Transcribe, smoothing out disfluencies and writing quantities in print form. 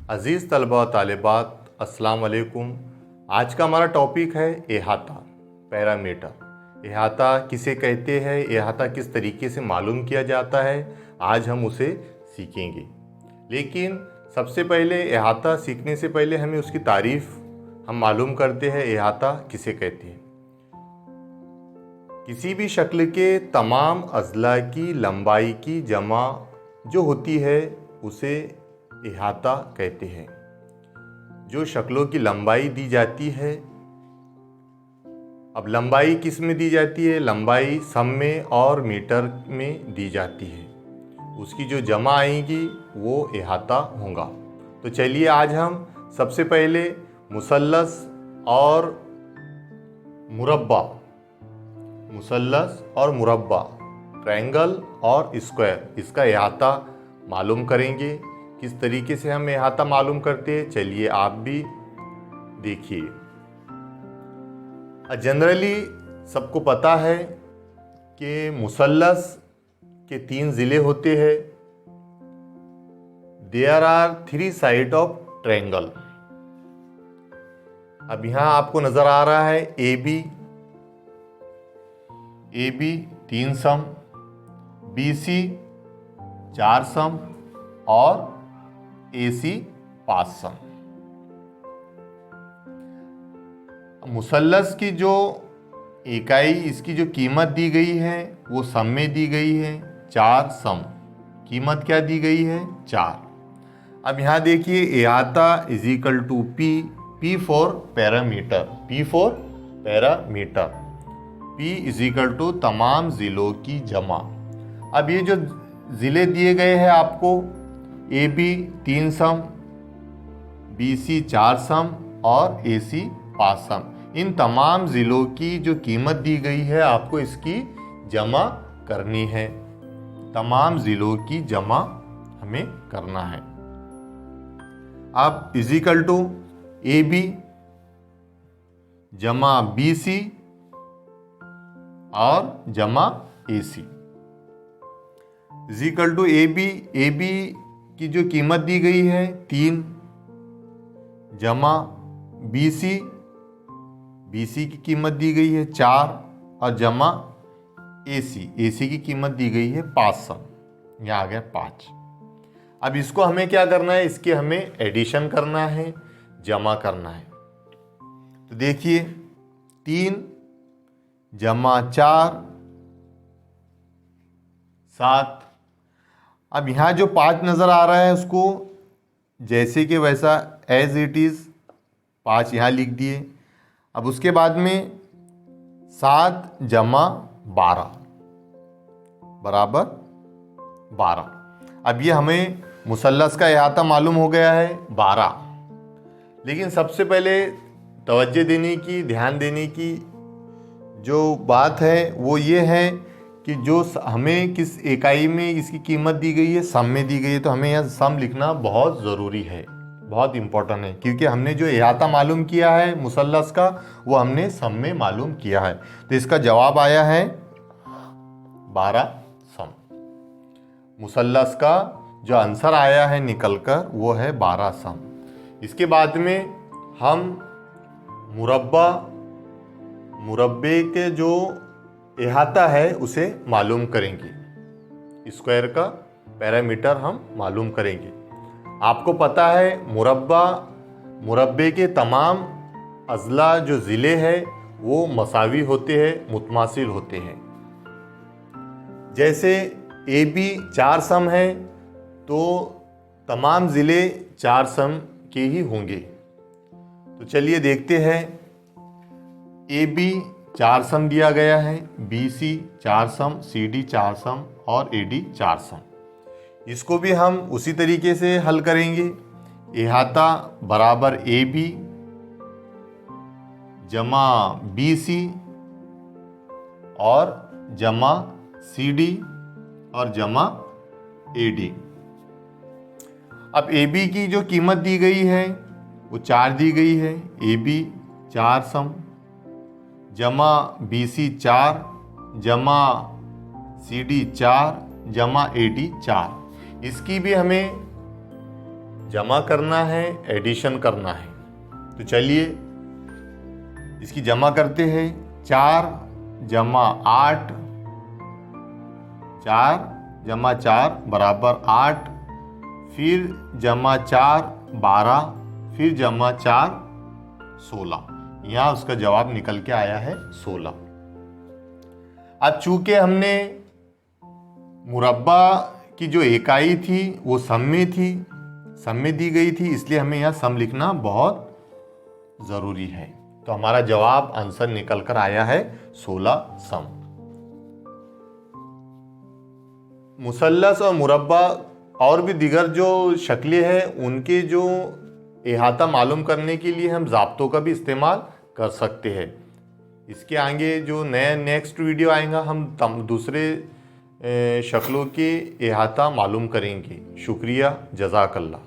अज़ीज़ तलबा व तालिबात, अस्सलाम वालेकुम। आज का हमारा टॉपिक है अहाता, पैरामीटर। अहाता किसे कहते हैं, अहाता किस तरीके से मालूम किया जाता है, आज हम उसे सीखेंगे। लेकिन सबसे पहले अहाता सीखने से पहले हमें उसकी तारीफ़ हम मालूम करते हैं। अहाता किसे कहते हैं? किसी भी शक्ल के तमाम अज़ला की लंबाई की जमा जो होती है उसे अहाता कहते हैं। जो शक्लों की लंबाई दी जाती है, अब लंबाई किस में दी जाती है? लंबाई सम में और मीटर में दी जाती है। उसकी जो जमा आएगी वो अहाता होगा। तो चलिए आज हम सबसे पहले मुसल्लस और मुरब्बा, मुसल्लस और मुरब्बा, ट्रायंगल और स्क्वायर, इसका अहाता मालूम करेंगे। किस तरीके से हम अहाता मालूम करते हैं, चलिए आप भी देखिए। जनरली सबको पता है कि मुसल्लस के 3 ज़िले होते हैं। There are 3 side of triangle. अब यहाँ आपको नज़र आ रहा है ए बी 3 सम, BC 4 सम और AC 5 सम। मुसल्लस की जो इकाई, इसकी जो कीमत दी गई है वो सम में दी गई है 4 सम। कीमत क्या दी गई है? 4। अब यहाँ देखिए अहाता is equal to P for parameter, P for parameter, P is equal to तमाम ज़िलों की जमा। अब ये जो ज़िले दिए गए हैं आपको, AB 3 सम, BC 4 सम और AC 5 सम, इन तमाम ज़िलों की जो कीमत दी गई है आपको इसकी जमा करनी है। तमाम ज़िलों की जमा हमें करना है। अब इज इक्वल टू AB जमा BC और जमा AC is equal to AB की जो कीमत दी गई है 3 जमा BC की कीमत दी गई है 4 और जमा AC की कीमत दी गई है 5 सम। यहाँ आ गया 5। अब इसको हमें क्या करना है? इसके हमें एडिशन करना है, जमा करना है। तो देखिए 3 जमा 4 7। अब यहाँ जो 5 नज़र आ रहा है उसको जैसे कि वैसा एज इट इज़ 5 यहाँ लिख दिए। अब उसके बाद में 7 जमा 12 बराबर 12। अब ये हमें मुसल्लस का अहाता मालूम हो गया है 12। लेकिन सबसे पहले तवज्जो देने की, ध्यान देने की जो बात है वो ये है कि जो हमें किस इकाई में इसकी कीमत दी गई है, सम में दी गई है। तो हमें यह सम लिखना बहुत ज़रूरी है, बहुत इम्पोर्टेंट है, क्योंकि हमने जो अहाता मालूम किया है मुसल्लस का वो हमने सम में मालूम किया है। तो इसका जवाब आया है 12 सम। मुसल्लस का जो आंसर आया है निकलकर वो है 12 सम। इसके बाद में हम मुरब्बे के जो अहाता है उसे मालूम करेंगे। स्क्वायर का पैरामीटर हम मालूम करेंगे। आपको पता है मुरब्बे के तमाम अज़ला जो ज़िले हैं वो मसावी होते हैं, मुतमासिल होते हैं। जैसे AB 4 सम है तो तमाम ज़िले 4 सम के ही होंगे। तो चलिए देखते हैं। AB 4 सम दिया गया है, BC 4 सम, CD 4 सम और AD 4 सम। इसको भी हम उसी तरीके से हल करेंगे। अहाता बराबर AB जमा BC और जमा CD और जमा AD। अब AB की जो कीमत दी गई है वो 4 दी गई है। AB 4 सम जमा BC 4 जमा CD 4 जमा AD 4, इसकी भी हमें जमा करना है, एडिशन करना है। तो चलिए इसकी जमा करते हैं। 4 जमा 8, 4 जमा 4 बराबर 8, फिर जमा 4 12, फिर जमा 4 16। यहाँ उसका जवाब निकल के आया है 16। अब चूंकि हमने मुरब्बा की जो इकाई थी वो सम में थी, सम में दी गई थी, इसलिए हमें यहाँ सम लिखना बहुत ज़रूरी है। तो हमारा जवाब आंसर निकल कर आया है 16 सम। मुसल्लस और मुरब्बा और भी दिगर जो शक्लें हैं उनके जो इहाता मालूम करने के लिए हम ज़ाब्तों का भी इस्तेमाल कर सकते हैं। इसके आगे जो नेक्स्ट वीडियो आएगा हम दूसरे शक्लों के इहाता मालूम करेंगे। शुक्रिया, जज़ाकल्लाह।